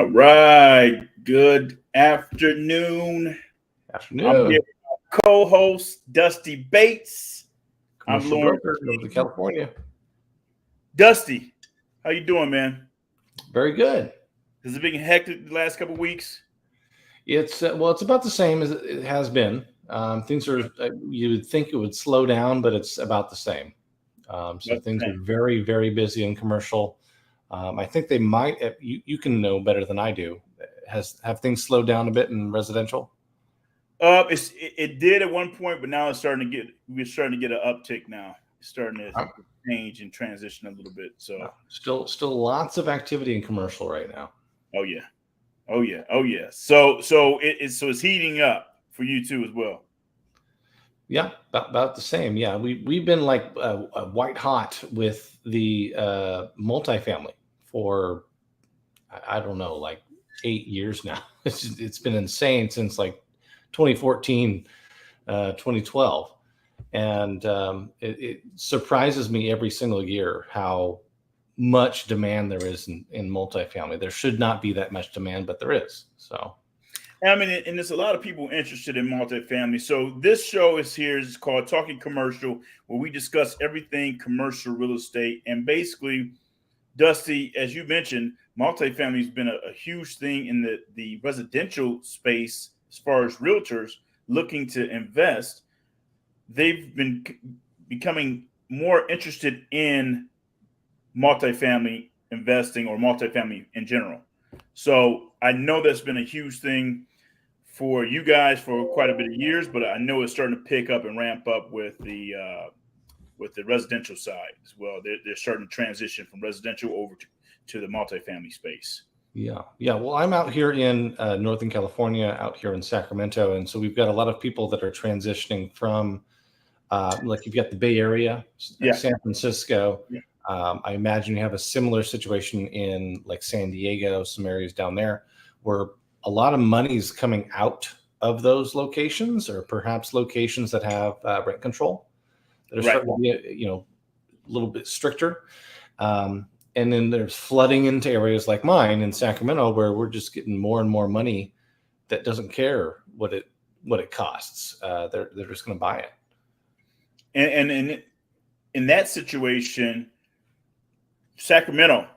All right. Good afternoon. I'm here Afternoon. with my co-host Dusty Bates. I'm Commercial Lauren. broker, Northern California. Dusty, how you doing, man? Very good. Has it been hectic the last couple of weeks? It's about the same as it has been. Things are. You would think it would slow down, but it's about the same. So That's the things are same. very, very busy in commercial. I think they might. You can know better than I do. Have things slowed down a bit in residential? It did at one point, but now we're starting to get an uptick now. It's starting to Uh, change and transition a little bit. So, Still lots of activity in commercial right now. oh yeah, oh yeah, oh yeah. So it's heating up for you too as well. Yeah, about the same. Yeah, we've been like white hot with the multifamily for I don't know, like 8 years now. It's been insane since like 2014, 2012, and it surprises me every single year how much demand there is in multifamily. There should not be that much demand, but there is. So I mean, and there's a lot of people interested in multifamily. So this show is called Talking Commercial, where we discuss everything commercial real estate. And basically, Dusty, as you mentioned, multifamily has been a huge thing in the residential space as far as realtors looking to invest. They've been becoming more interested in multifamily investing or multifamily in general. So I know that's been a huge thing for you guys for quite a bit of years, but I know it's starting to pick up and ramp up with the residential side as well. They're starting to transition from residential over to the multifamily space. yeah. Well, I'm out here in Northern California, out here in Sacramento, and so we've got a lot of people that are transitioning from like you've got the Bay Area, Yeah, San Francisco. yeah, I imagine you have a similar situation in like San Diego, some areas down there where a lot of money is coming out of those locations, or perhaps locations that have rent control that are right. starting to be, a little bit stricter. Um, and then there's flooding into areas like mine in Sacramento, where we're just getting more and more money that doesn't care what it costs. They're just going to buy it. And in that situation, Sacramento,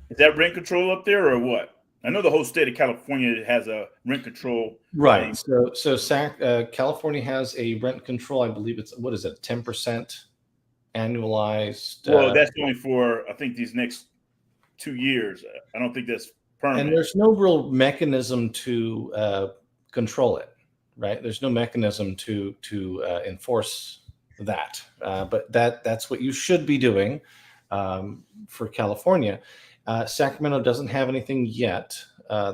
is that rent control up there or what? I know the whole state of California has a rent control Right. thing. California has a rent control. I believe it's what is it, 10% annualized. Well, that's only for I think these next 2 years. I don't think that's And permanent. there's no real mechanism to control it, right? There's no mechanism to enforce that. But that's what you should be doing for California. Sacramento doesn't have anything yet.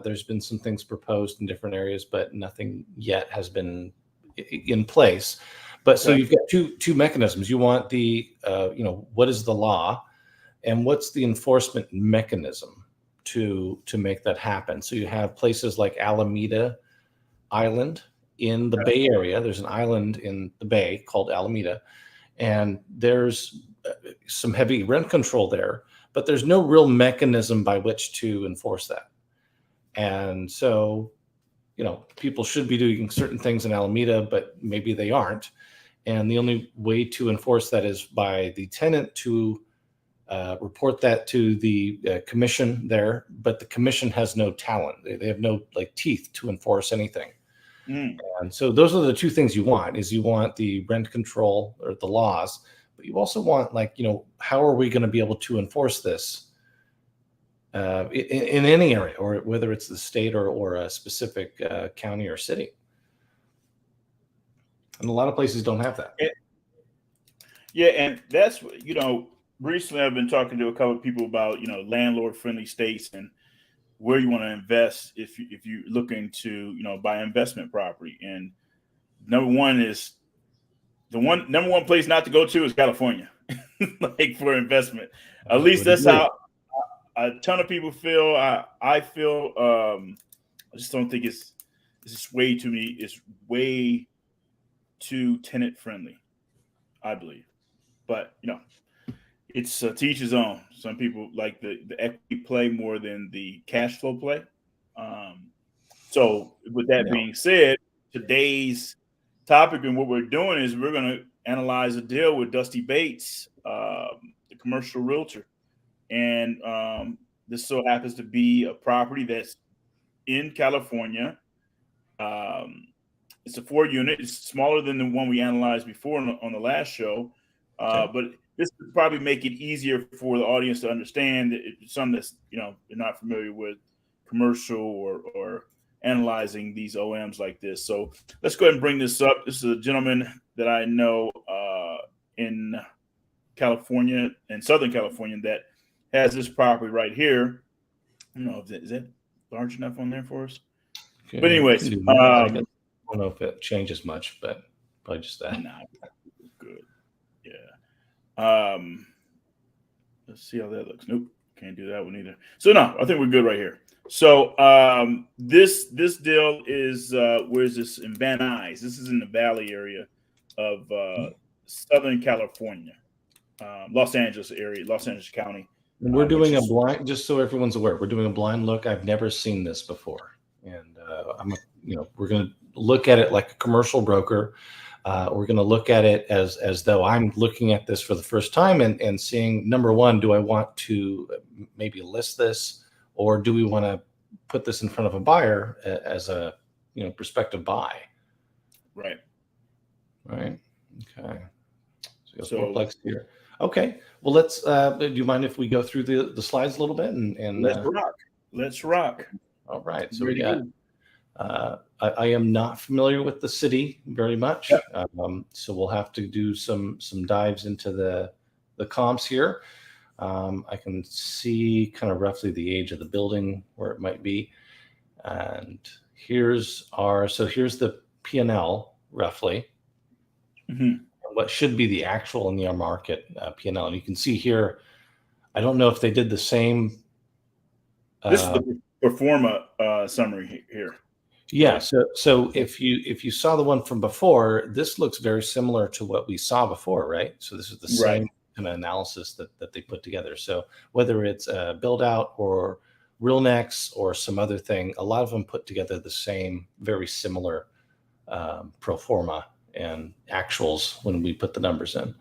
There's been some things proposed in different areas, but nothing yet has been in place. But so Okay. you've got two mechanisms. You want what is the law, and what's the enforcement mechanism to make that happen. So you have places like Alameda Island in the Bay Area. There's an island in the Bay called Alameda, and there's some heavy rent control there, but there's no real mechanism by which to enforce that. And so, people should be doing certain things in Alameda, but maybe they aren't. And the only way to enforce that is by the tenant to report that to the commission there, but the commission has no talent. They have no like teeth to enforce anything. Mm. And so those are the two things you want: is you want the rent control or the laws, but you also want how are we going to be able to enforce this in any area, or whether it's the state or a specific county or city. And a lot of places don't have that. Yeah, and that's recently I've been talking to a couple of people about landlord friendly states and where you want to invest if you're looking to buy investment property. And number one is number one place not to go to is California, like for investment. At I least would that's agree. how a ton of people feel. I feel. I just don't think it's just way too many. It's way too tenant friendly, I believe. But it's to each his own. Some people like the equity play more than the cash flow play. So with that being said, today's topic and what we're doing is we're going to analyze a deal with Dusty Bates, the commercial realtor. And this so happens to be a property that's in California. It's a 4-unit. It's smaller than the one we analyzed before on the last show. But this would probably make it easier for the audience to understand that it's something that's, they're not familiar with commercial or analyzing these OMs like this. So let's go ahead and bring this up. This is a gentleman that I know in California, in Southern California, that has this property right here. I don't know if is that large enough on there for us. Okay. But anyways, I don't know if it changes much, but probably just that. Nah, good. Yeah. Let's see how that looks. Nope, can't do that one either. So no, I think we're good right here. So this deal is where's this? In Van Nuys. This is in the Valley area of Southern California, Los Angeles area, Los Angeles County. And we're doing a blind, just so everyone's aware, we're doing a blind look. I've never seen this before, and we're going to look at it like a commercial broker. We're going to look at it as though I'm looking at this for the first time and seeing, number one, do I want to maybe list this, or do we want to put this in front of a buyer as a prospective buy? Right. Okay. So fourplex here. Okay. Well, let's. Do you mind if we go through the slides a little bit and let's rock? Let's rock. All right. So we got. I am not familiar with the city very much, so we'll have to do some dives into the comps here. I can see kind of roughly the age of the building, where it might be, and here's the P&L roughly. Mm-hmm. What should be the actual in the market P&L, and you can see here. I don't know if they did the same. This is the pro forma summary here. Yeah. So if you saw the one from before, this looks very similar to what we saw before, right? So this is the same kind of analysis that they put together. So whether it's a build out or RealNex or some other thing, a lot of them put together the same, very similar pro forma and actuals when we put the numbers in.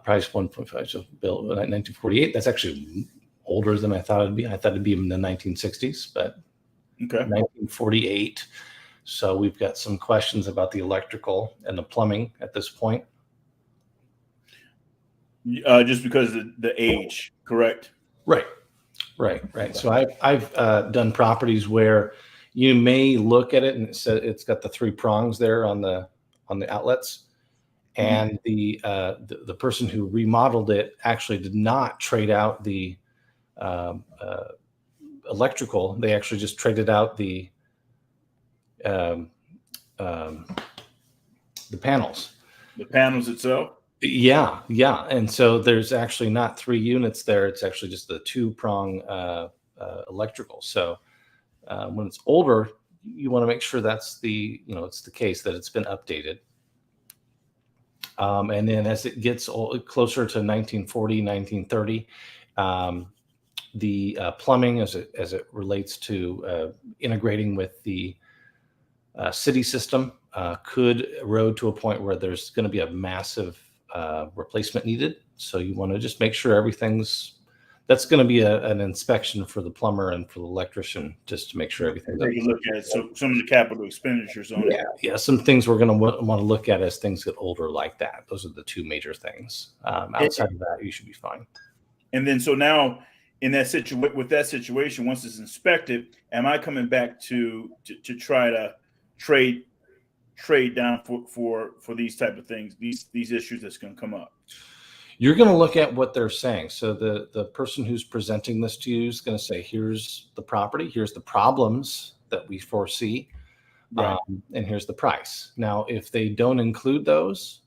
Price 1.5, so built 1948. That's actually older than I thought it'd be. I thought it'd be in the 1960s, but okay, 1948. So we've got some questions about the electrical and the plumbing at this point. Just because of the age, correct? Right. So I've done properties where you may look at it and it's got the 3 prongs there on the outlets, and the person who remodeled it actually did not trade out the electrical. They actually just traded out the panels. The panels itself. Yeah. And so there's actually not 3 units there. It's actually just the 2-prong electrical. So when it's older, you want to make sure that's it's the case that it's been updated. And then as it gets closer to 1940, 1930, the plumbing as it relates to integrating with the city system could erode to a point where there's going to be a massive replacement needed. So you want to just make sure that's going to be an inspection for the plumber and for the electrician, just to make sure everything's take a look at some of the capital expenditures on it. Yeah, some things we're going to want to look at as things get older like that. Those are the 2 major things. Outside of that, you should be fine. And then so now in that situation, once it's inspected, am I coming back to try to trade down for these type of things, these issues that's going to come up? You're going to look at what they're saying. So the person who's presenting this to you is going to say, here's the property, here's the problems that we foresee, and here's the price. Now, if they don't include those,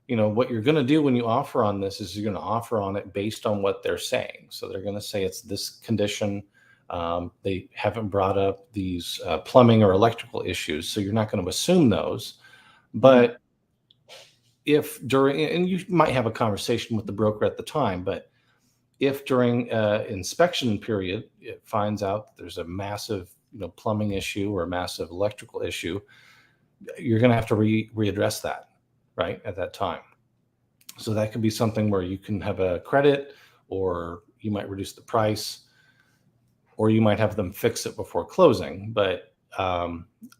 what you're going to do when you offer on this is you're going to offer on it based on what they're saying. So they're going to say it's this condition. They haven't brought up these plumbing or electrical issues. So you're not going to assume those. But and you might have a conversation with the broker at the time, but if during inspection period it finds out that there's a massive plumbing issue or a massive electrical issue, you're going to have to readdress that right at that time. So that could be something where you can have a credit, or you might reduce the price, or you might have them fix it before closing. But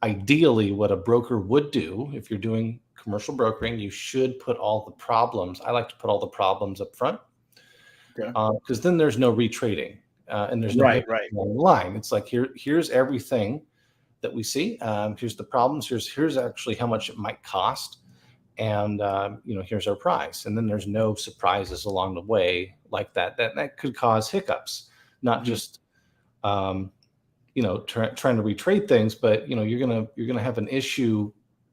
ideally, what a broker would do, if you're doing commercial brokering, you should put all the problems. I like to put all the problems up front, because then there's no retrading, and there's no right along the line. It's like here's everything that we see. Here's the problems. Here's actually how much it might cost, and here's our price. And then there's no surprises along the way like that. That could cause hiccups, not just trying to retrade things, but you're gonna have an issue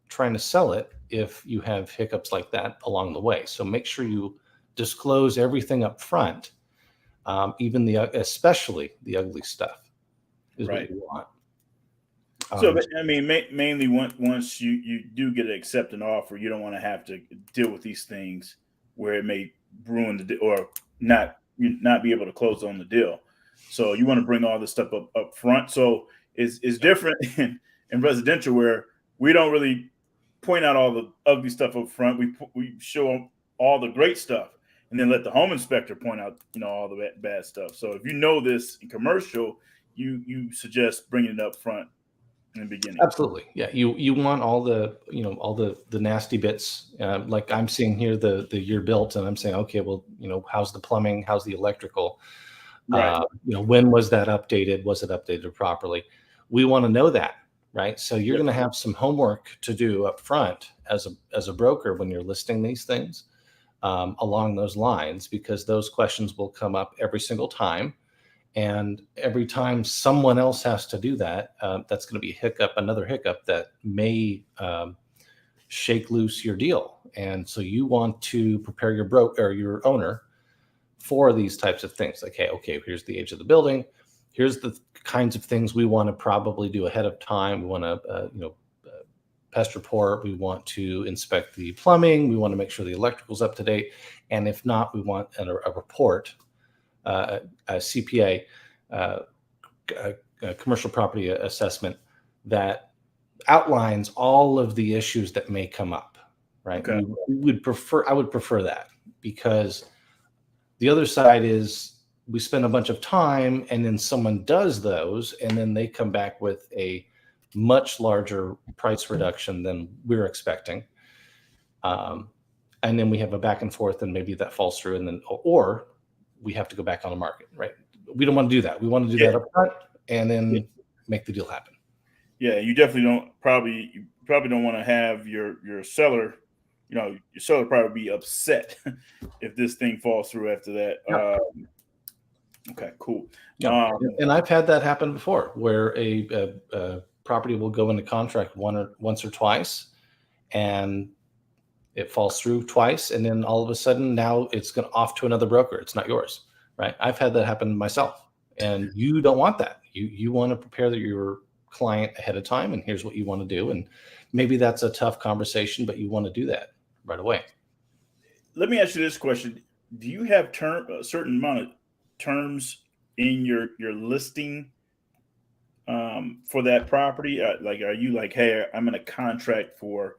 trying to sell it if you have hiccups like that along the way. So make sure you disclose everything up front, even especially the ugly stuff is what you want. So I mean, mainly once you do get an accepted offer, you don't want to have to deal with these things where it may ruin the deal or not be able to close on the deal. So you want to bring all this stuff up front. So it's different in residential, where we don't really point out all the ugly stuff up front. We show all the great stuff, and then let the home inspector point out all the bad stuff. So if you know this in commercial, you suggest bringing it up front in the beginning. Absolutely, yeah. You want all the all the nasty bits, like I'm seeing here the year built, and I'm saying, okay, well, how's the plumbing, how's the electrical, right? When was that updated? Was it updated properly? We want to know that, right? So you're going to have some homework to do up front as a broker when you're listing these things, along those lines, because those questions will come up every single time. And every time someone else has to do that, that's going to be another hiccup that may shake loose your deal. And so you want to prepare your broker or your owner for these types of things. Like, hey, okay, here's the age of the building. Here's the kinds of things we want to probably do ahead of time. We want to, pest report. We want to inspect the plumbing. We want to make sure the electrical's up to date. And if not, we want a report, a CPA, a commercial property assessment that outlines all of the issues that may come up, right? Okay. I would prefer that, because the other side is we spend a bunch of time and then someone does those and then they come back with a much larger price reduction than we're expecting. And then we have a back and forth and maybe that falls through, and then, or we have to go back on the market, right? We don't want to do that. We want to do that up front and then make the deal happen. Yeah, you definitely probably don't want to have your seller, your seller probably be upset if this thing falls through after that. Yeah. Okay, cool. Yeah. And I've had that happen before, where a property will go into contract once or twice, and it falls through twice, and then all of a sudden now it's going off to another broker. It's not yours, right? I've had that happen myself, and you don't want that. You want to prepare your client ahead of time, and here's what you want to do. And maybe that's a tough conversation, but you want to do that right away. Let me ask you this question: do you have a certain amount of terms in your listing for that property? Like, are you like, hey, I'm in a contract for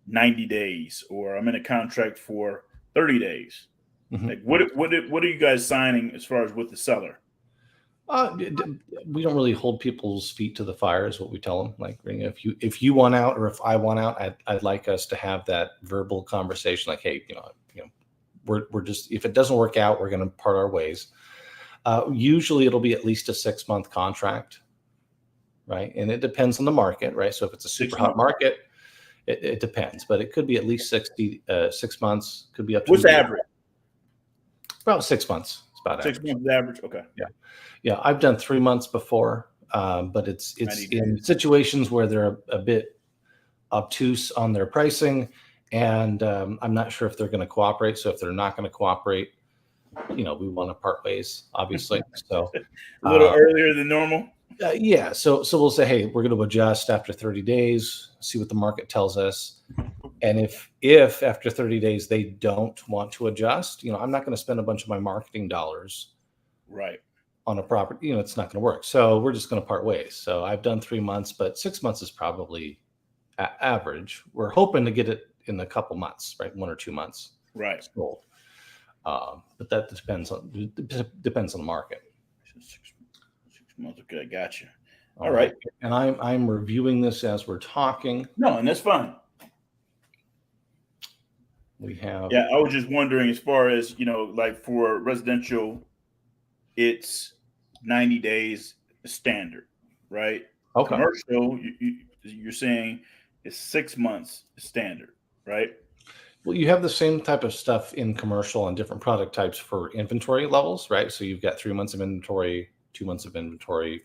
90 days, or I'm in a contract for 30 days? Mm-hmm. Like, what are you guys signing as far as with the seller? We don't really hold people's feet to the fire, is what we tell them. Like, if you want out, or if I want out, I'd like us to have that verbal conversation. Like, hey, we're just, if it doesn't work out, we're going to part our ways. Usually it'll be at least a 6-month contract, right? And it depends on the market, right? So if it's a super hot market, it depends, but it could be at least 6 months, could be up to. What's the average? About 6 months. It's about 6 months average. Okay. Yeah. I've done 3 months before, but it's in situations where they're a bit obtuse on their pricing, and I'm not sure if they're going to cooperate. So if they're not going to cooperate, we want to part ways, obviously. So a little earlier than normal. Yeah. So we'll say, hey, we're going to adjust after 30 days, see what the market tells us. And if after 30 days they don't want to adjust, I'm not going to spend a bunch of my marketing dollars Right. on a property. It's not going to work. So we're just going to part ways. So I've done 3 months, but 6 months is probably average. We're hoping to get it in a couple months, right? 1 or 2 months. Right. Sold. But that depends on the market. 6 months. Okay, gotcha. All right. And I'm reviewing this as we're talking. No, and that's fine. We have. Yeah, I was just wondering, as far as like for residential, it's 90 days standard, right? Okay. Commercial, you're saying is 6 months standard, right? Well, you have the same type of stuff in commercial and different product types for inventory levels, right? So you've got 3 months of inventory, 2 months of inventory.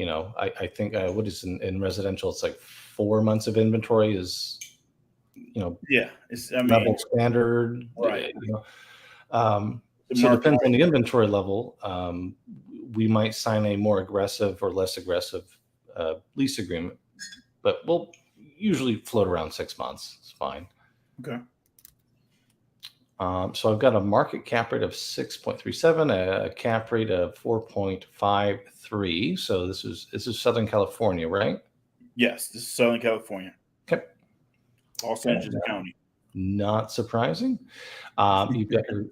I think what is in residential, it's like 4 months of inventory is, yeah, it's level standard, right? So it depends on the inventory level. We might sign a more aggressive or less aggressive lease agreement, but we'll usually float around 6 months. It's fine. Okay. So I've got a market cap rate of 6.37, a cap rate of 4.53. So this is Southern California, right? Yes, this is Southern California. Okay. Los Angeles County. Not surprising. You've got your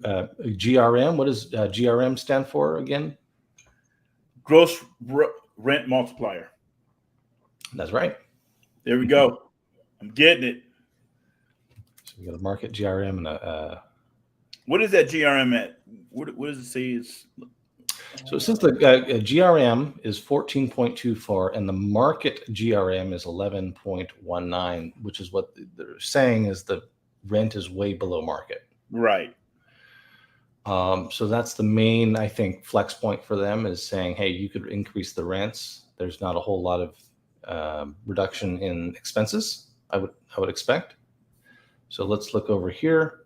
GRM. What does GRM stand for again? Gross rent multiplier. That's right. There we go. I'm getting it. So we got a market GRM and a. What is that GRM at? What does it say is? So since the GRM is 14.24 and the market GRM is 11.19, which is what they're saying is the rent is way below market. Right. So that's the main, I think, flex point for them is saying, hey, you could increase the rents. There's not a whole lot of reduction in expenses, I would expect. So let's look over here.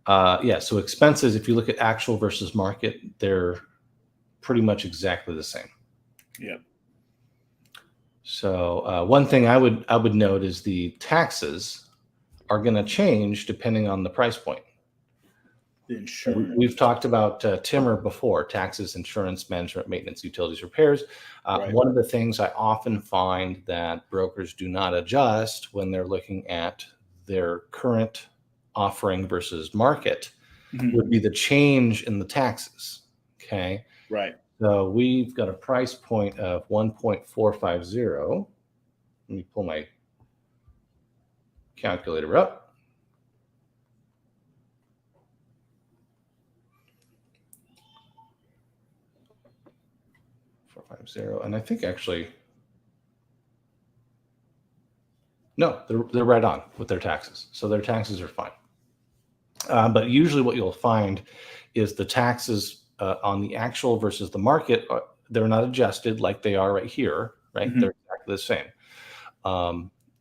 So expenses, if you look at actual versus market, they're pretty much exactly the same. Yep. So one thing I would note is the taxes are going to change depending on the price point. Insurance. We've talked about Timmer before: taxes, insurance, management, maintenance, utilities, repairs. Right. One of the things I often find that brokers do not adjust when they're looking at their current offering versus market would be the change in the taxes. Okay. Right. So we've got a price point of 1.450. Let me pull my calculator up. And I think actually, no, they're right on with their taxes. So their taxes are fine. But usually what you'll find is the taxes on the actual versus the market, they're not adjusted like they are right here, right? They're exactly the same.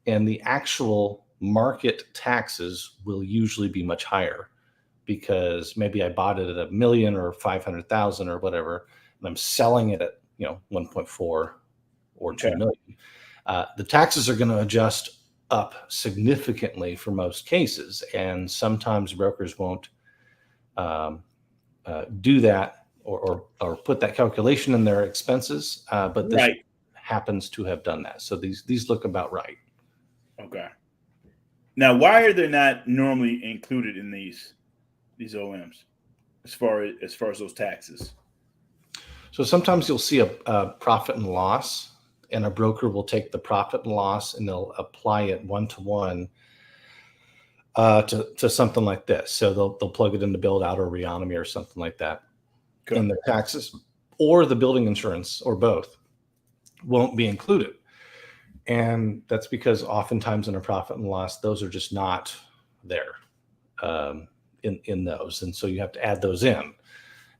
And the actual market taxes will usually be much higher because maybe I bought it at $1 million or 500,000 or whatever, and I'm selling it at 1.4 or 2 million. The taxes are going to adjust up significantly for most cases, and sometimes brokers won't do that or put that calculation in their expenses, but this happens to have done that. So these look about right. Okay. Now, why are they not normally included in these OMs as far as those taxes? So sometimes you'll see a profit and loss, and a broker will take the profit and loss and they'll apply it one-to-one to something like this. So they'll plug it into Build Out or Reonomy or something like that. Okay. And the taxes or the building insurance or both won't be included. And that's because oftentimes in a profit and loss, those are just not there in those. And so you have to add those in.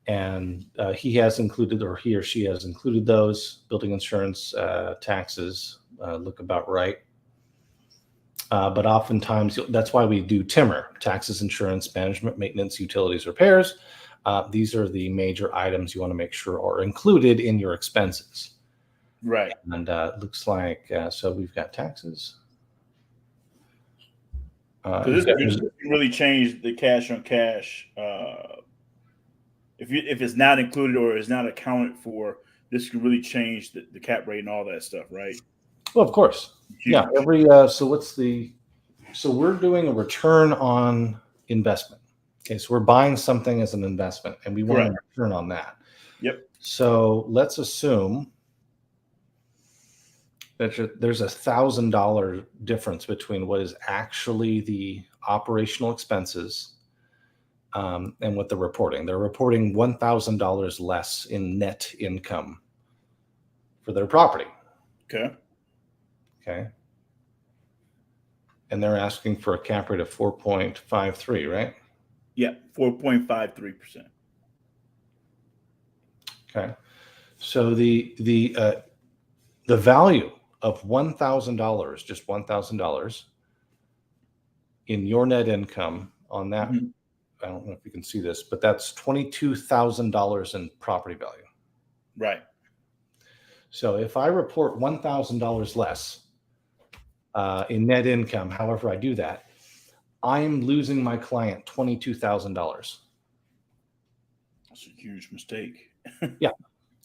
And he or she has included those. Building insurance, taxes look about right. But oftentimes, that's why we do Timmer: taxes, insurance, management, maintenance, utilities, repairs. These are the major items you want to make sure are included in your expenses. Right. And it looks like, so we've got taxes. Because this can really change the cash on cash. If it's not included or is not accounted for, this can really change the cap rate and all that stuff, right? Well, of course. Huge. Yeah. So we're doing a return on investment. Okay. So we're buying something as an investment and we want a return on that. Yep. So let's assume that there's $1,000 difference between what is actually the operational expenses and what they're reporting. They're reporting $1,000 less in net income for their property. Okay. And they're asking for a cap rate of 4.53, right? Yeah, 4.53%. Okay. So the value of $1,000, just $1,000 in your net income on that, I don't know if you can see this, but that's $22,000 in property value. Right. So if I report $1,000 less in net income, however I do that, I'm losing my client $22,000. That's a huge mistake. Yeah.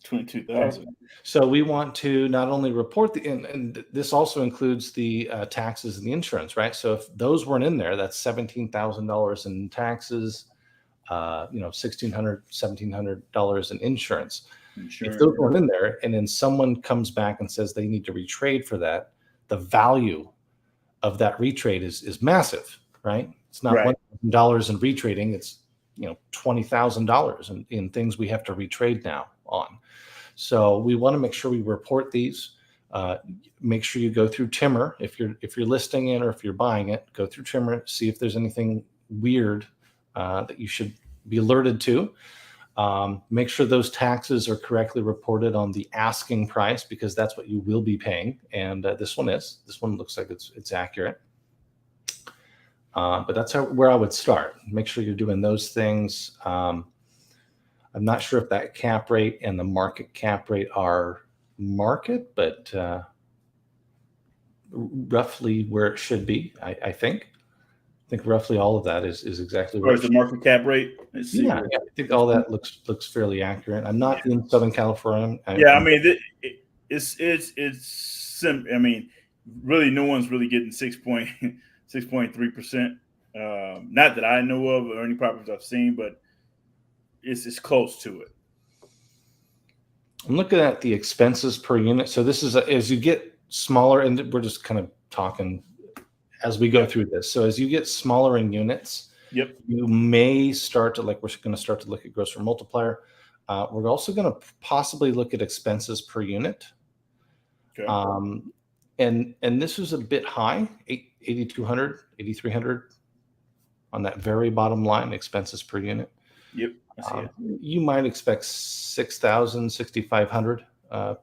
22,000. So we want to not only report and this also includes the taxes and the insurance, right? So if those weren't in there, that's $17,000 in taxes, $1,600, $1,700 in insurance. If those weren't in there, and then someone comes back and says they need to retrade for that, the value of that retrade is massive, right? It's not $1,000 in retrading; it's $20,000 in things we have to retrade now on. So we want to make sure we report these. Make sure you go through Timmer if you're listing it or if you're buying it. Go through Timmer, see if there's anything weird that you should be alerted to. Make sure those taxes are correctly reported on the asking price because that's what you will be paying. And this one looks like it's accurate. But that's where I would start. Make sure you're doing those things. I'm not sure if that cap rate and the market cap rate are market, but roughly where it should be, I think. I think roughly all of that is exactly where's the market cap rate. Yeah, I think all that looks fairly accurate. I'm not in Southern California. I mean, I mean, really, no one's really getting 6.3%. Not that I know of or any properties I've seen, but it's close to it. I'm looking at the expenses per unit. So this is as you get smaller, and we're just kind of talking as we go through this. So as you get smaller in units, you may start to we're going to start to look at gross rent multiplier. We're also going to possibly look at expenses per unit. Okay. And this is a bit high, 8,200, 8,300 on that very bottom line, expenses per unit. Yep. I see it. You might expect 6,000, 6,500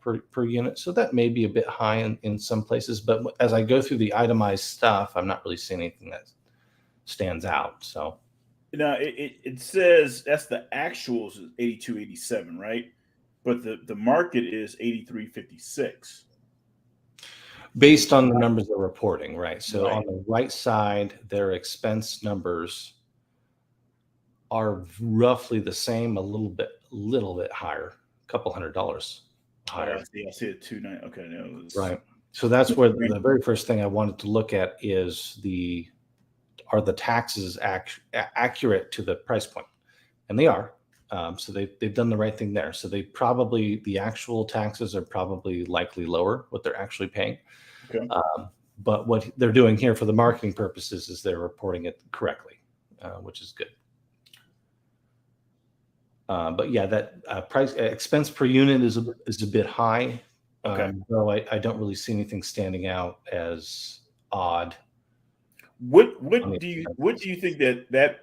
per unit. So that may be a bit high in some places. But as I go through the itemized stuff, I'm not really seeing anything that stands out. So now it says that's the actuals is 82.87, right? But the market is 83.56. Based on the numbers they're reporting, right? So on the right side, their expense numbers are roughly the same, a little bit higher, a couple $100 higher. I see it 2.9. Okay, no, right. So that's where the very first thing I wanted to look at is are the taxes accurate to the price point? And they are. So they've done the right thing there. So the actual taxes are probably likely lower what they're actually paying. Okay. But what they're doing here for the marketing purposes is they're reporting it correctly, which is good. But yeah, that expense per unit is a bit high. Okay. Though I don't really see anything standing out as odd. What do you think that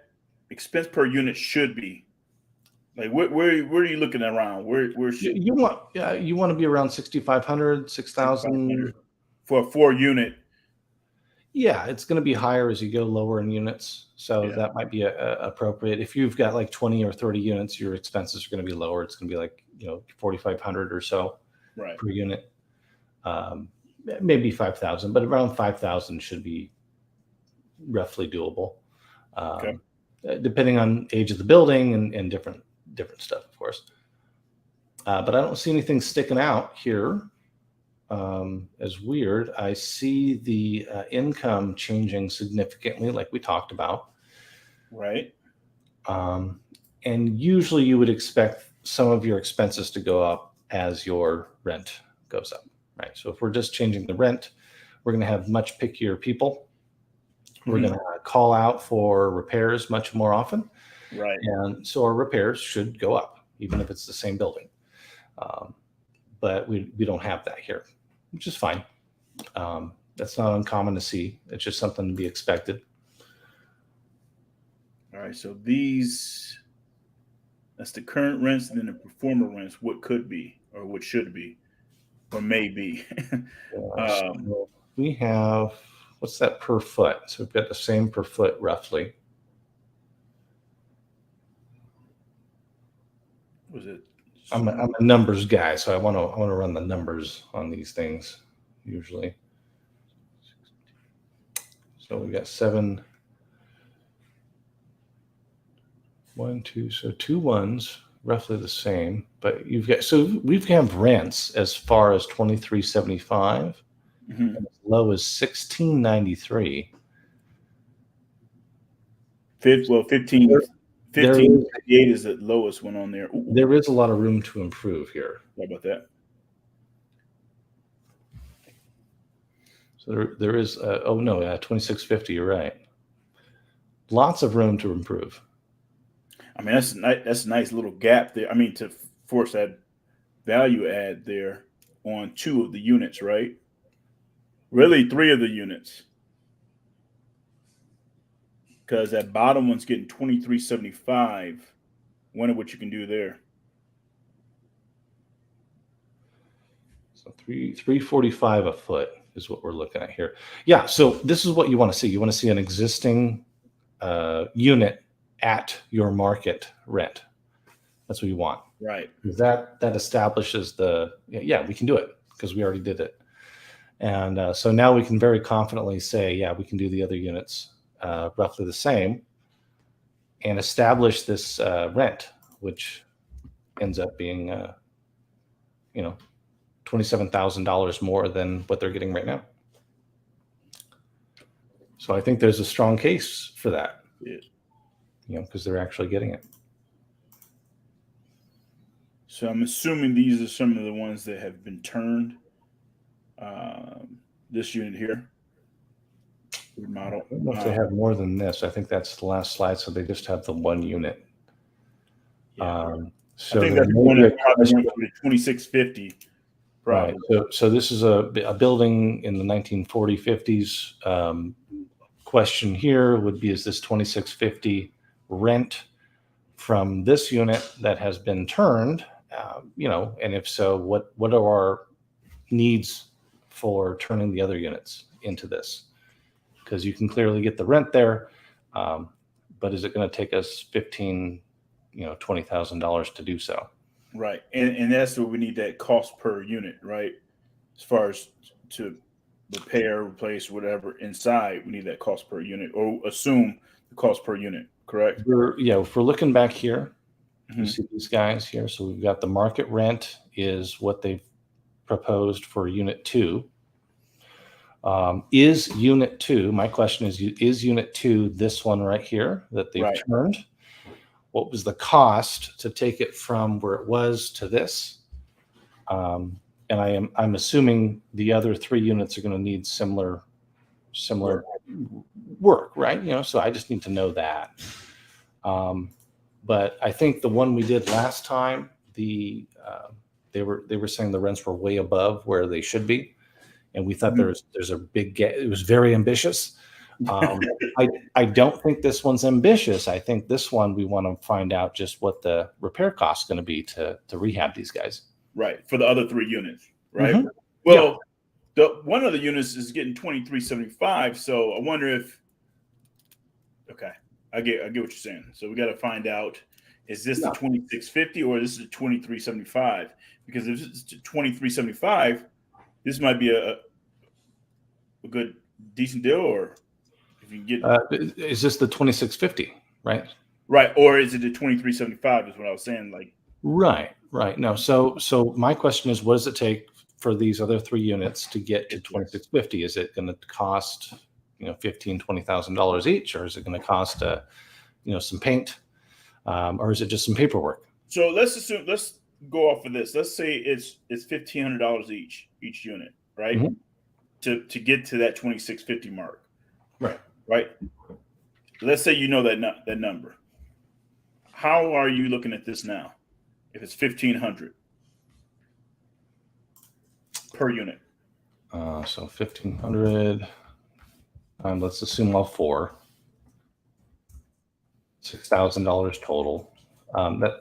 expense per unit should be? Like where are you looking around? Where should you want to be around 6,500, 6,000 for a 4-unit? Yeah, it's going to be higher as you go lower in units. So that might be appropriate. If you've got like 20 or 30 units, your expenses are going to be lower. It's going to be like 4,500 or so per unit. Maybe 5,000, but around 5,000 should be roughly doable, Okay. depending on age of the building and different stuff, of course. But I don't see anything sticking out here as weird. I see the income changing significantly, like we talked about. Right. And usually you would expect some of your expenses to go up as your rent goes up, right? So if we're just changing the rent, we're going to have much pickier people. We're going to call out for repairs much more often. Right. And so our repairs should go up, even if it's the same building. But we don't have that here, which is fine. That's not uncommon to see. It's just something to be expected. All right. So that's the current rents, and then the performer rents, what could be, or what should be, or may be. So we have, what's that per foot? So we've got the same per foot roughly. Was it? I'm a numbers guy, so I want to run the numbers on these things usually. So we got 7, 1, 2, so 2 ones, roughly the same. But you've got, so we've got rents as far as $23.75, and as low as $16.93. 15.58 is the lowest one on there. Ooh. There is a lot of room to improve here. How about that? So there is, oh no, 2650. You're right. Lots of room to improve. I mean, that's a nice little gap there. I mean, to force that value add there on 2 of the units, right? Really, 3 of the units, because that bottom one's getting $23.75. Wonder what you can do there. So $345 a foot is what we're looking at here. Yeah. So this is what you want to see. You want to see an existing unit at your market rent. That's what you want. Right. That establishes we can do it because we already did it. And so now we can very confidently say, yeah, we can do the other units roughly the same and establish this rent, which ends up being, $27,000 more than what they're getting right now. So I think there's a strong case for that, because they're actually getting it. So I'm assuming these are some of the ones that have been turned. This unit here, remodel. I don't know if they have more than this. I think that's the last slide. So they just have the 1 unit. So I think that's the one that probably went for the 2650. Right. So this is a building in the 1940s, 50s. Question here would be: is this 2650 rent from this unit that has been turned? And if so, what are our needs for turning the other units into this? Because you can clearly get the rent there, but is it going to take us $20,000 to do so? Right, and that's what we need, that cost per unit, right? As far as to repair, replace, whatever inside, we need that cost per unit, or assume the cost per unit, correct? If we're looking back here, you see these guys here. So we've got the market rent is what they've proposed for unit 2. Is unit 2, my question is unit 2 this one right here that they've turned? What was the cost to take it from where it was to this? And I'm assuming the other 3 units are going to need similar work, right? So I just need to know that. But I think the one we did last time, they were saying the rents were way above where they should be, and we thought there's a big gap. It was very ambitious. I don't think this one's ambitious. I think this one we want to find out just what the repair cost is going to be to rehab these guys. Right, for the other 3 units, right? Well, the one of the units is getting $23.75. So I wonder if, I get what you're saying. So we got to find out: is this the $26.50 or this is $23.75? Because if it's $23.75, this might be a good decent deal, or If you can get is this the 2650, right? right, or is it the 2375? Is what I was saying. Like, Right. No. So my question is, what does it take for these other 3 units to get to 2650? Is it going to cost, $15,000-$20,000 each, or is it going to cost some paint, or is it just some paperwork? so let's go off of this. Let's say it's $1,500 each unit, right? Mhm. To get to that 2650 mark. Right. Let's say that number. How are you looking at this now? If it's 1,500 per unit. So 1,500. Let's assume all 4. $6,000 total.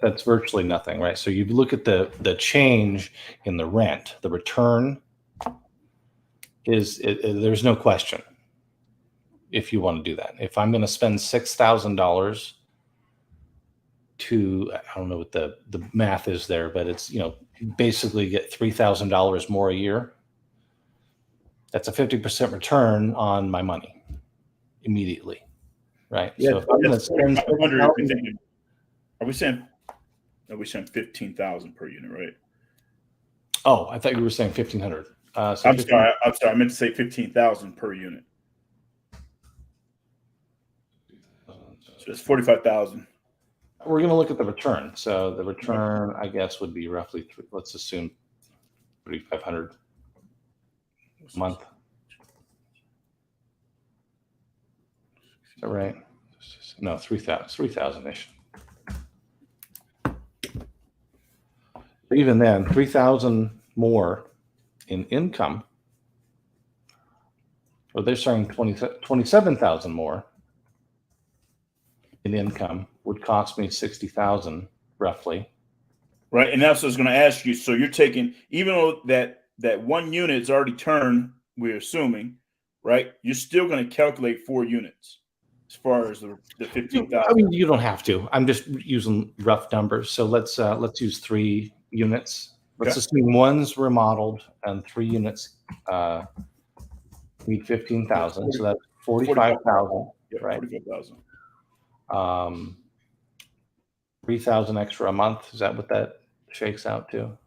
That's virtually nothing, right? So you look at the change in the rent, the return there's no question if you want to do that. If I'm going to spend $6,000 to, I don't know what the math is there, but it's, basically get $3,000 more a year. That's a 50% return on my money immediately, right? Yeah, so if I'm going to spend $6,000, are we saying 15,000 per unit, right? Oh, I thought you were saying 1,500. I'm sorry. I meant to say 15,000 per unit. So it's 45,000. We're going to look at the return. So the return, I guess, would be roughly, let's assume 3,500 a month. Is that right? No, 3,000-ish. But even then, 3,000 more in income, or they're saying 27,000 more in income would cost me 60,000 roughly. Right, and that's what I was going to ask you. So you're taking, even though that 1 unit is already turned, we're assuming, right? You're still going to calculate 4 units as far as the 15,000. I mean, you don't have to. I'm just using rough numbers. So let's use 3 units. Let's assume 1's remodeled and 3 units need 15,000. So that's 45,000, right? 45,000. 3,000 extra a month. Is that what that shakes out to?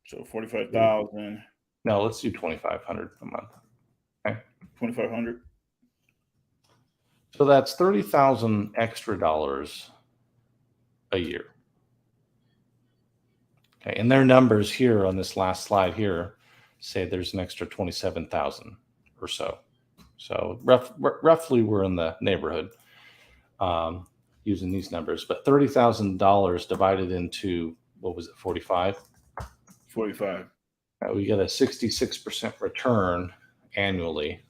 So 45,000. No, let's do 2,500 a month. Okay. 2,500. So that's 30,000 extra dollars a year. Okay, and their numbers here on this last slide here say there's an extra 27,000 or so. So roughly we're in the neighborhood using these numbers, but $30,000 divided into, what was it, 45? 45. We get a 66% return annually.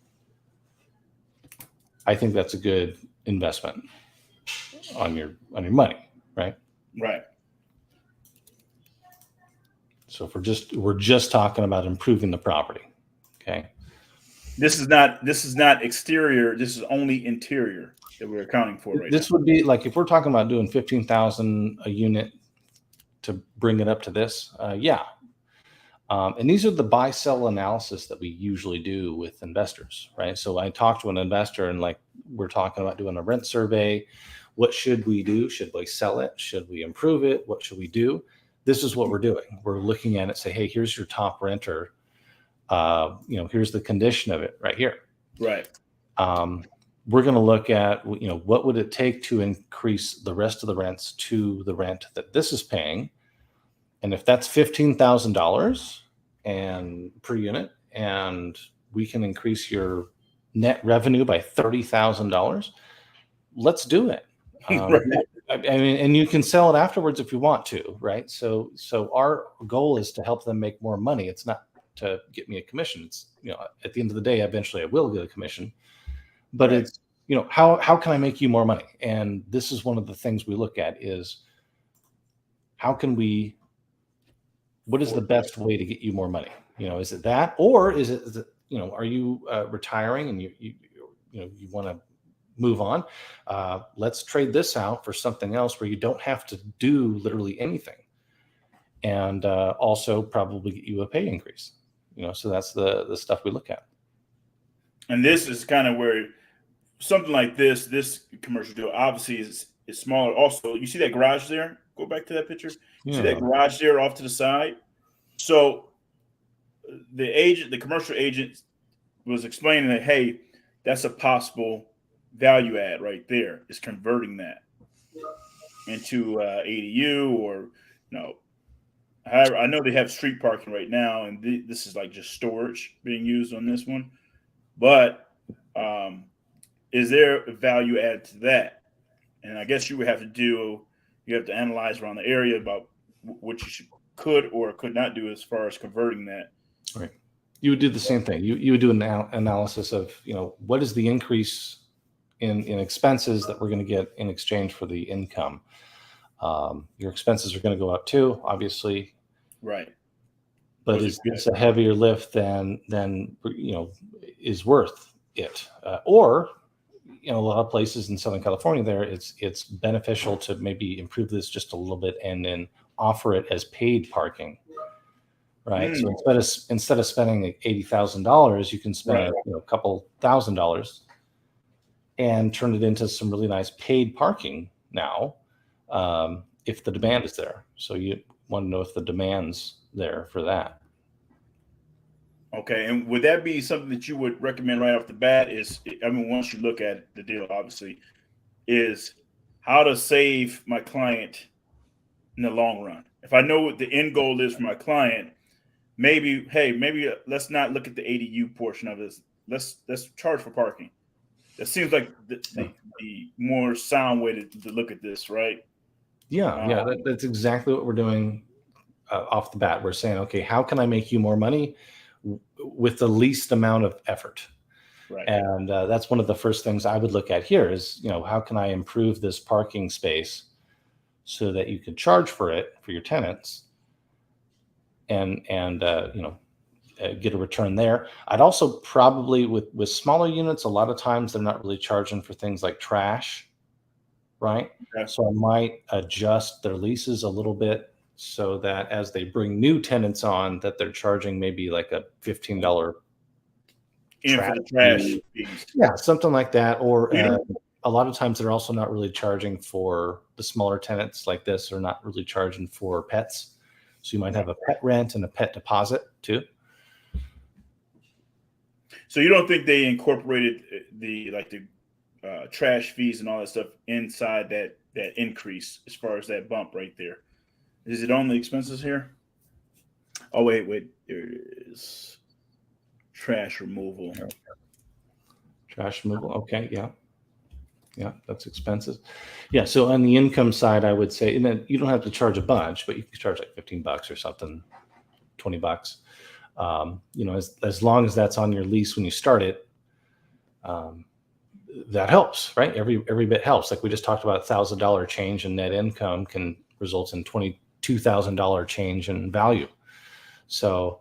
I think that's a good investment on your money, right? Right. So if we're just talking about improving the property, okay? This is not exterior. This is only interior that we're accounting for right now. This would be like if we're talking about doing 15,000 a unit to bring it up to this, yeah. And these are the buy-sell analysis that we usually do with investors, right? So I talked to an investor and we're talking about doing a rent survey. What should we do? Should we sell it? Should we improve it? What should we do? This is what we're doing. We're looking at it, say, hey, here's your top renter. Here's the condition of it right here. Right. We're going to look at, what would it take to increase the rest of the rents to the rent that this is paying? And if that's $15,000 and per unit, and we can increase your net revenue by $30,000, let's do it. Right. I mean, and you can sell it afterwards if you want to, right? So our goal is to help them make more money. It's not to get me a commission. It's, at the end of the day, eventually I will get a commission, but Right. It's, how can I make you more money? And this is one of the things we look at is what is the best way to get you more money? Is it that, or is it, are you retiring and you want to move on? Let's trade this out for something else where you don't have to do literally anything, and also probably get you a pay increase. So that's the stuff we look at. And this is kind of where something like this commercial deal obviously is smaller. Also, you see that garage there? Go back to that picture. You see that Yeah. garage there off to the side? So the commercial agent was explaining that, hey, that's a possible value add right there, is converting that into ADU, or however, I know they have street parking right now, and this is like just storage being used on this one. But is there a value add to that? And I guess you have to analyze around the area about what you could or could not do as far as converting that. Right. You would do the same thing. You would do an analysis of, what is the increase in expenses that we're going to get in exchange for the income. Your expenses are going to go up too, obviously. Right. But is this a heavier lift than is worth it? Or a lot of places in Southern California, there it's beneficial to maybe improve this just a little bit and then offer it as paid parking. Right. So instead of spending like $80,000, you can spend a couple $1,000 and turn it into some really nice paid parking now, if the demand is there. So you want to know if the demand's there for that. Okay. And would that be something that you would recommend right off the bat? Once you look at the deal, obviously, is how to save my client in the long run. If I know what the end goal is for my client, maybe let's not look at the ADU portion of this. Let's charge for parking. That seems like the more sound way to look at this, right? Yeah, that's exactly what we're doing off the bat. We're saying, okay, how can I make you more money with the least amount of effort? Right. And that's one of the first things I would look at here is, how can I improve this parking space so that you can charge for it for your tenants and get a return there. I'd also probably with smaller units, a lot of times they're not really charging for things like trash, right? Okay. So I might adjust their leases a little bit so that as they bring new tenants on, that they're charging maybe like a $15 for the trash fees. Yeah, something like that. Or a lot of times they're also not really charging for the smaller tenants like this, or not really charging for pets. So you might have a pet rent and a pet deposit too. So you don't think they incorporated the trash fees and all that stuff inside that increase as far as that bump right there? Is it on the expenses here? Oh, wait. There it is. Trash removal. Trash removal. Okay. Yeah. That's expenses. Yeah. So on the income side, I would say, and then you don't have to charge a bunch, but you can charge like $15 or something, $20. As long as that's on your lease when you start it, that helps, right? Every bit helps. Like we just talked about, $1,000 change in net income can result in $22,000 change in value. So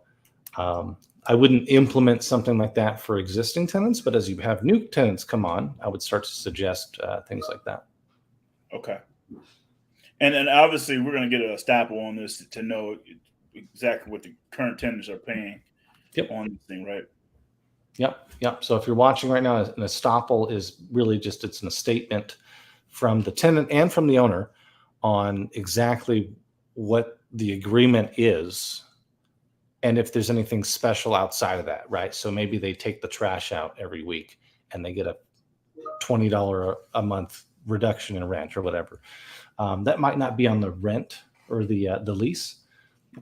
I wouldn't implement something like that for existing tenants, but as you have new tenants come on, I would start to suggest things like that. Okay. And then obviously we're going to get a estoppel on this to know exactly what the current tenants are paying on this thing, right? Yep. So if you're watching right now, an estoppel is really just, it's a statement from the tenant and from the owner on exactly what the agreement is and if there's anything special outside of that, right? So maybe they take the trash out every week and they get a $20 a month reduction in rent or whatever. That might not be on the rent or the lease,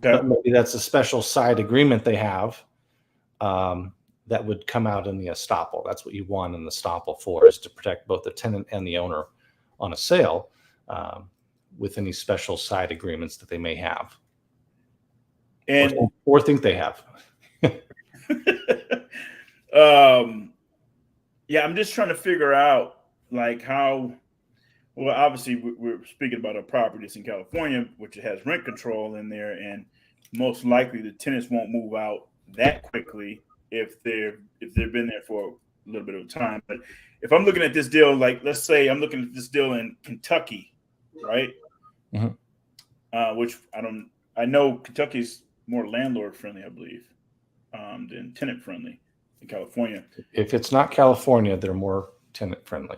but maybe that's a special side agreement they have that would come out in the estoppel. That's what you want an estoppel for, is to protect both the tenant and the owner on a sale with any special side agreements that they may have. And or think they have. Yeah, I'm just trying to figure out like how. Well, obviously we're speaking about a property that's in California, which has rent control in there, and most likely the tenants won't move out that quickly if they've been there for a little bit of time. But if I'm looking at this deal, like let's say I'm looking at this deal in Kentucky, right? Mm-hmm. Which I know Kentucky's more landlord friendly, I believe, than tenant friendly in California. If it's not California, they're more tenant friendly.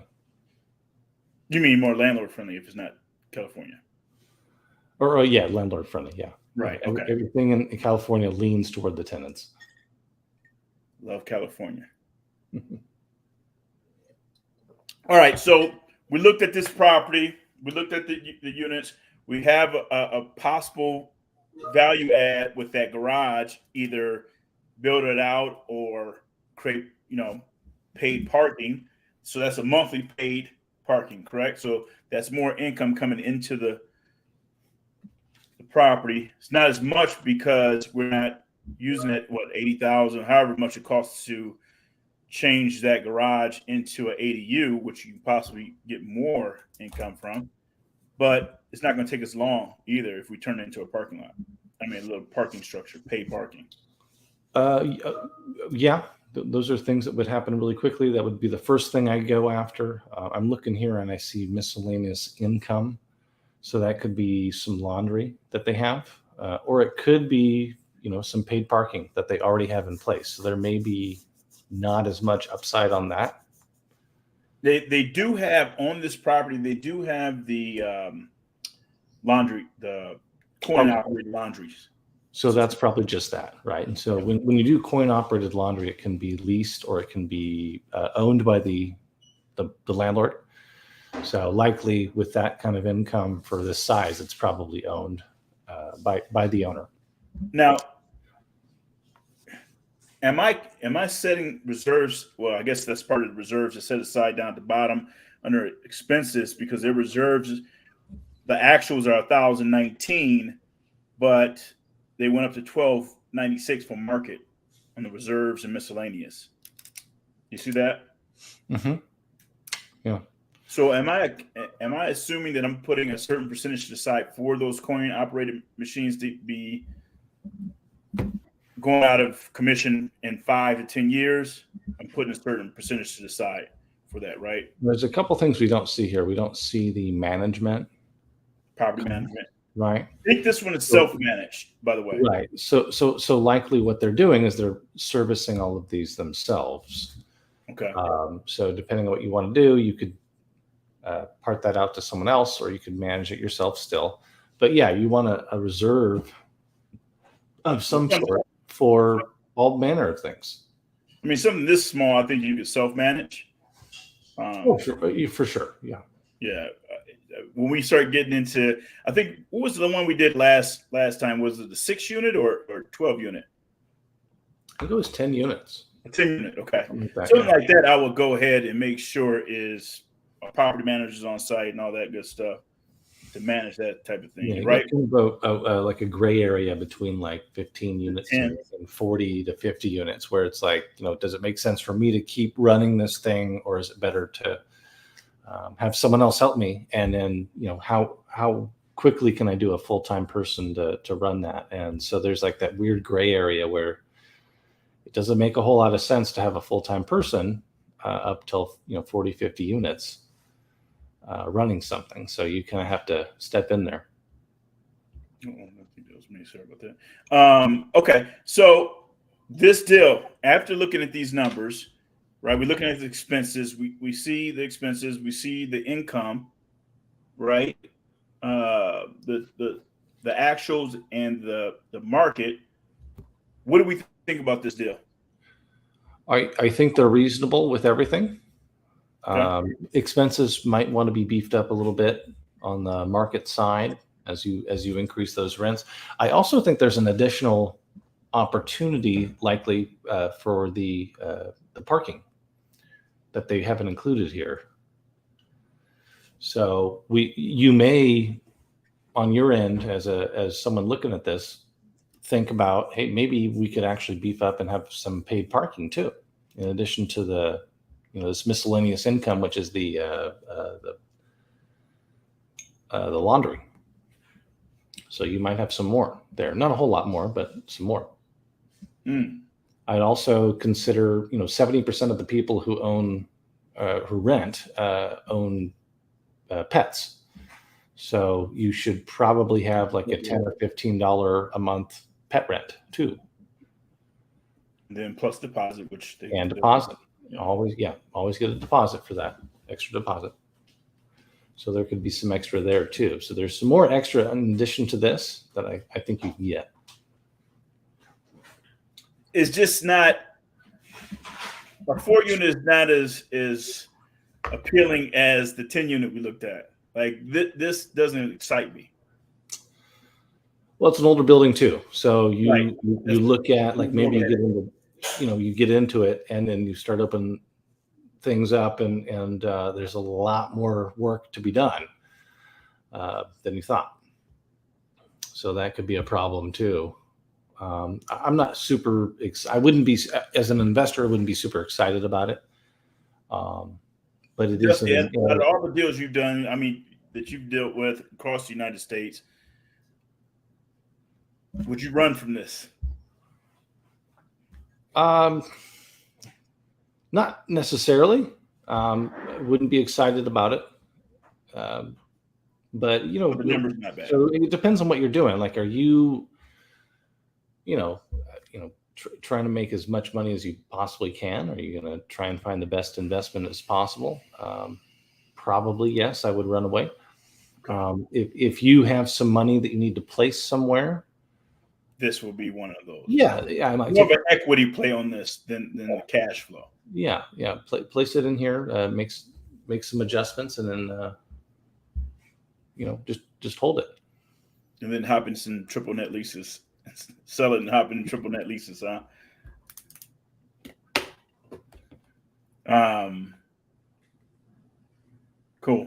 You mean more landlord friendly if it's not California? Or yeah, landlord friendly. Yeah. Right. Okay. Everything in California leans toward the tenants. Love California. All right. So we looked at this property. We looked at the units. We have a possible value add with that garage, either build it out or create, paid parking. So that's a monthly paid parking, correct? So that's more income coming into the property. It's not as much because we're not using it, 80,000, however much it costs to change that garage into an ADU, which you can possibly get more income from. But it's not going to take us long either if we turn it into a parking lot. I mean, a little parking structure, paid parking. Yeah, those are things that would happen really quickly. That would be the first thing I go after. I'm looking here and I see miscellaneous income. So that could be some laundry that they have, or it could be, some paid parking that they already have in place. So there may be not as much upside on that. They do have on this property. They do have the laundry, the coin operated laundries. So that's probably just that, right? And so when you do coin operated laundry, it can be leased or it can be owned by the landlord. So likely with that kind of income for this size, it's probably owned by the owner. Now, am I setting reserves? Well, I guess that's part of the reserves to set aside down at the bottom under expenses, because their reserves, the actuals are 1,019, but they went up to 1,296 for market on the reserves and miscellaneous. You see that? Mm-hmm. Yeah. So am I assuming that I'm putting a certain percentage to the side for those coin operated machines to be going out of commission in 5 to 10 years? I'm putting a certain percentage to the side for that, right? There's a couple things we don't see here. We don't see the management. Property management. Right. I think this one is self-managed, by the way. Right. So likely what they're doing is they're servicing all of these themselves. Okay. So depending on what you want to do, you could part that out to someone else, or you could manage it yourself still. But yeah, you want a reserve of some sort for all manner of things. I mean, something this small, I think you could self-manage. For sure. Yeah. Yeah. When we start getting into, I think, what was the one we did last time? Was it the 6 unit or 12 unit? I think it was 10 units. 10 unit. Okay. Something like that, I will go ahead and make sure is our property managers on site and all that good stuff to manage that type of thing. Yeah, right. Like a gray area between like 15 units and 40 to 50 units, where it's like, does it make sense for me to keep running this thing, or is it better to have someone else help me? And then, how quickly can I do a full-time person to run that? And so there's like that weird gray area where it doesn't make a whole lot of sense to have a full-time person up till 40, 50 units running something. So you kind of have to step in there. I think that was me. Sorry about that. Okay, so this deal, after looking at these numbers, right? We're looking at the expenses. We see the expenses. We see the income, right? The actuals and the market. What do we think about this deal? I think they're reasonable with everything. Okay. Expenses might want to be beefed up a little bit on the market side as you increase those rents. I also think there's an additional opportunity likely for the parking that they haven't included here. So you may, on your end, as someone looking at this, think about, hey, maybe we could actually beef up and have some paid parking too, in addition to the this miscellaneous income, which is the laundry. So you might have some more there, not a whole lot more, but some more. I'd also consider 70% of the people who rent own pets. So you should probably have like a $10 or $15 a month pet rent too. And then plus deposit, deposit. always get a deposit for that extra deposit. So there could be some extra there too. So there's some more extra in addition to this that I think you can get. It's just not a 4-unit is not as appealing as the 10-unit we looked at. Like this doesn't excite me. Well, it's an older building too. So you Right. you look at, like, maybe you get into, you get into it and then you start opening things up and there's a lot more work to be done than you thought. So that could be a problem too. I'm not super. I wouldn't be, as an investor, I wouldn't be super excited about it. But it is. Out of all the deals you've done, I mean, that you've dealt with across the United States, would you run from this? Not necessarily. I wouldn't be excited about it. But the number's not bad. So it depends on what you're doing. Like, are you, trying to make as much money as you possibly can? Are you going to try and find the best investment as possible? Probably yes. I would run away. If you have some money that you need to place somewhere, this will be one of those. Yeah, I might more of an equity play on this than the cash flow. Yeah. Place it in here, make some adjustments, and then just hold it. And then hop in some triple net leases, sell it and hop in triple net leases, huh? Cool.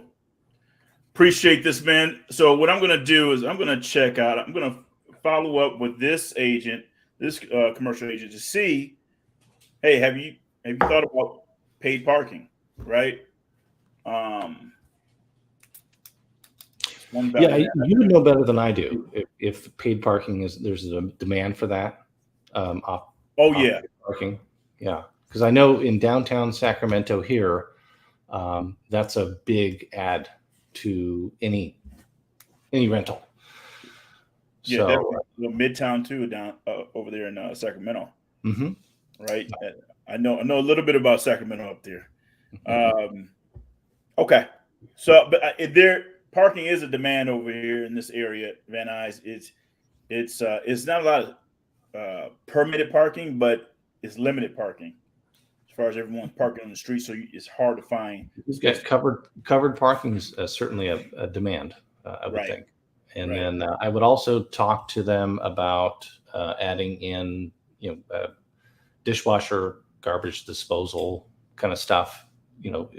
Appreciate this, man. So what I'm going to do is I'm going to follow up with this agent, this commercial agent, to see, hey, have you thought about paid parking, right? Yeah, you would know better than I do if paid parking there's a demand for that. Parking, yeah, because I know in downtown Sacramento here, that's a big add to any rental. Yeah, so, definitely. Midtown too, down over there in Sacramento. Mm-hmm. Right. I know a little bit about Sacramento up there. Okay. So, but parking is a demand over here in this area, Van Nuys. It's not a lot of permitted parking, but it's limited parking as far as everyone's parking on the street. So it's hard to find. Yeah, covered parking is certainly a demand, I would think. And then I would also talk to them about adding in, dishwasher, garbage disposal kind of stuff,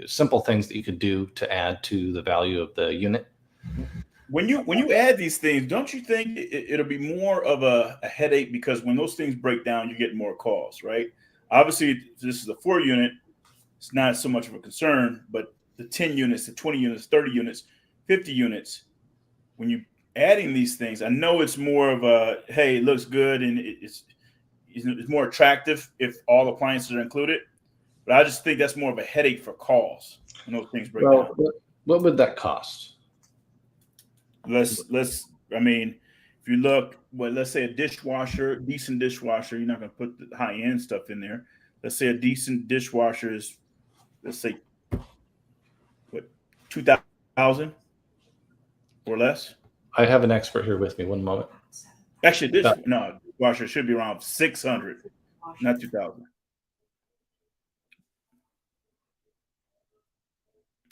simple things that you could do to add to the value of the unit. When you add these things, don't you think it'll be more of a headache? Because when those things break down, you get more calls, right? Obviously, this is a 4-unit. It's not so much of a concern, but the 10 units, the 20 units, 30 units, 50 units, when you adding these things, I know it's more of a, hey, it looks good and it's more attractive if all appliances are included. But I just think that's more of a headache for calls when those things break down. What would that cost? If you look, let's say a decent dishwasher, you're not going to put the high end stuff in there. Let's say a decent dishwasher is, let's say, what, $2,000 or less. I have an expert here with me. One moment. Actually, dishwasher should be around $600, not $2,000.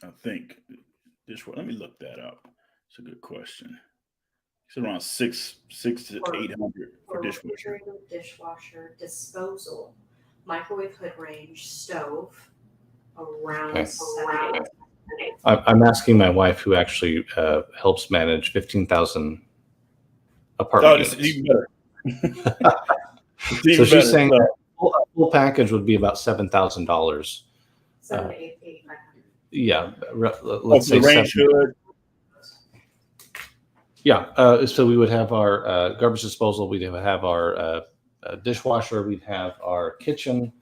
I think dishwasher. Let me look that up. It's a good question. It's around six to $800 for dishwasher. Dishwasher, disposal, microwave hood range, stove, around $700. I'm asking my wife, who actually helps manage 15,000 apartment units. It's even better. So she's saying a full package would be about $7,000. $700 to $800. Yeah, let's say range hood. Yeah, so we would have our garbage disposal. We'd have our dishwasher. We'd have our kitchen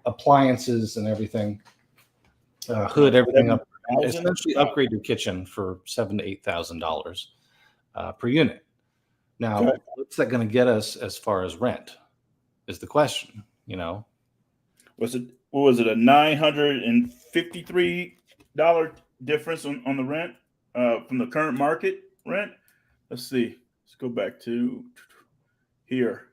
appliances and everything. Hood, everything up. Essentially, upgrade your kitchen for $7,000 to $8,000 per unit. Now, what's that going to get us as far as rent? Is the question. Was it what was it, a $953 difference on the rent from the current market rent. Let's see. Let's go back to here.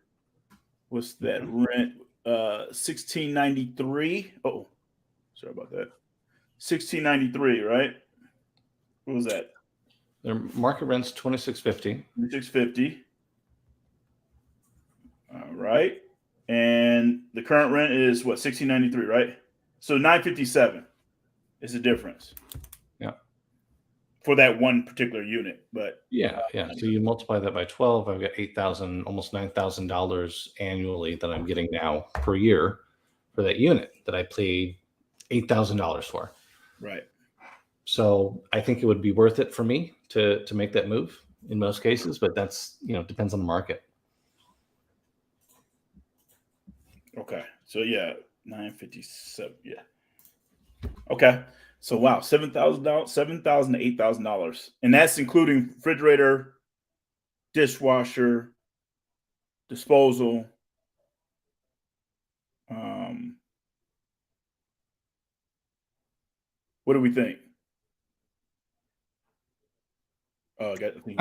What's that rent? 1693. Oh, sorry about that. 1693, right? What was that? Their market rent's $26.50. 650. All right. And the current rent is what, 1693, right? So 957 is the difference. Yeah. For that one particular unit. But Yeah. So you multiply that by 12, I've got $8,000, almost $9,000 annually that I'm getting now per year for that unit that I paid $8,000 for. right. So I think it would be worth it for me to make that move in most cases, but that's, depends on the market. Okay. So yeah, 957. Yeah. Okay. So wow, $7,000, $7,000 to $8,000. And that's including refrigerator, dishwasher, disposal. What do we think? Oh, I think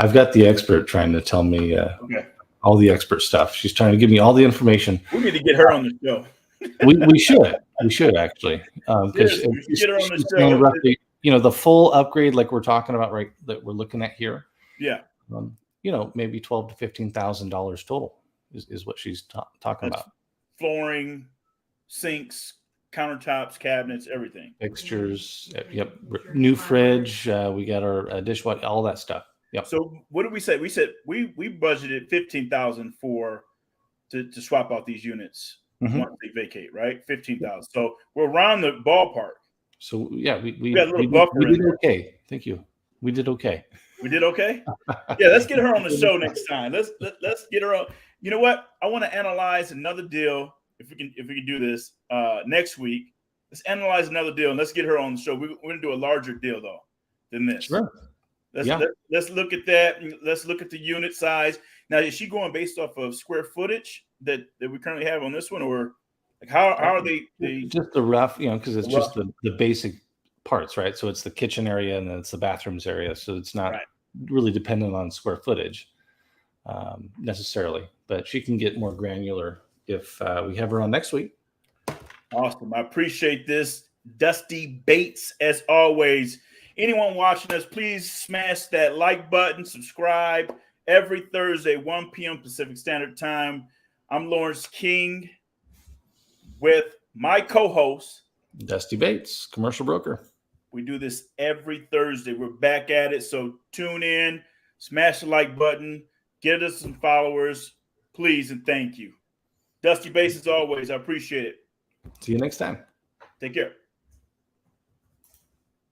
I've got the expert trying to tell me okay. all the expert stuff. She's trying to give me all the information. We need to get her on the show. We should actually, because Yes, we should get her on the show. roughly, the full upgrade like we're talking about, right, that we're looking at here. Yeah. Maybe $12,000 to $15,000 total is what she's talking That's about. Flooring, sinks, countertops, cabinets, everything. Fixtures, yep. New fridge. We got our dishwasher, all that stuff. Yep. So what did we say? We said we budgeted $15,000 to swap out these units once they vacate, right? $15,000. So we're around the ballpark. So yeah, we got a little buffer we in did there. okay. Thank you. We did okay. We did okay. Yeah, let's get her on the show next time. Let's get her on. You know what? I want to analyze another deal. If we can do this next week, let's analyze another deal and let's get her on the show. We're going to do a larger deal though than this. Sure. Let's look at that. Let's look at the unit size. Now, is she going based off of square footage that we currently have on this one, or like how are they just the rough? Because it's just the basic parts, right? So it's the kitchen area and then it's the bathrooms area. So it's not really dependent on square footage necessarily, but she can get more granular if we have her on next week. Awesome. I appreciate this. Dusty Bates, as always. Anyone watching us, please smash that like button, subscribe every Thursday, 1 p.m. Pacific Standard Time. I'm Lawrence King with my co-host, Dusty Bates, commercial broker. We do this every Thursday. We're back at it. So tune in, smash the like button, get us some followers, please, and thank you. Dusty Bates, as always. I appreciate it. See you next time. Take care.